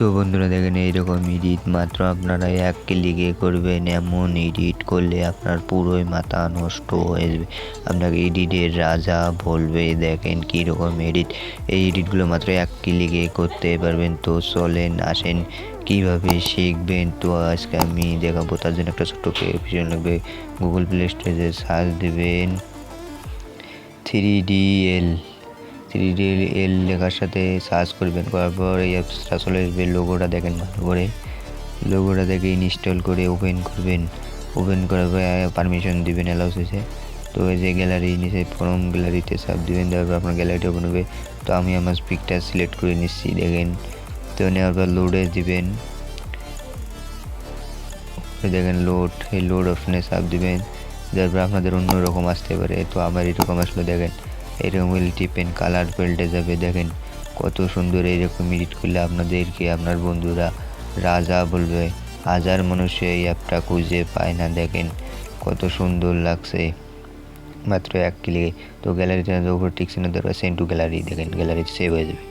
তো বন্ধুরা দেখেন এইরকম এডিট মাত্র আপনারা এক ক্লিকে করবেন। এমন এডিট করলে আপনার পুরোই মাথা নষ্ট হয়ে যাবে, আপনাকে এডিটের রাজা বলবে। দেখেন কীরকম এডিট, এই এডিটগুলো মাত্র এক ক্লিকে করতে পারবেন। তো চলেন আসেন কীভাবে শিখবেন। তো আজকে আমি দেখাবো, তার জন্য একটা ছোট্ট অ্যাপ্লিকেশন লাগবে। গুগল প্লে স্টোরে সার্চ দেবেন 3DL লেখার সাথে সার্চ করবেন, করার পর এই অ্যাপসটা চলে আসবে। লোগোটা দেখেন ভালো করে, লোগোটা দেখে ইনস্টল করে ওপেন করবেন। ওপেন করার পর পারমিশন দিবেন, অ্যালাউস হয়েছে। তো এই যে গ্যালারি নিচে ফ্রম গ্যালারিতে চাপ দিবেন, দেওয়ার পর আপনার গ্যালারিটা ওপেন হবে। তো আমি আমার পিকটা সিলেক্ট করে নিচ্ছি দেখেন। তো নেওয়ার পর লোডে দিবেন, দেখেন লোড, এই লোড অপশানে চাপ দিবেন। দেওয়ার পর আপনাদের অন্যরকম আসতে পারে, তো আমার এরকম আসলে দেখেন এরকম টিপেন, কালার পাল্টে যাবে। দেখেন কত সুন্দর, এইরকম এডিট করলে আপনাদেরকে আপনার বন্ধুরা রাজা বলবে। হাজার মানুষ এই অ্যাপটা খুঁজে পায় না। দেখেন কত সুন্দর লাগছে মাত্র এক ক্লিকে। তো গ্যালারিতে উপর টিক চিহ্ন দেওয়ার সেন্ড টু গ্যালারি, দেখেন গ্যালারি সেভ হয়ে যাবে।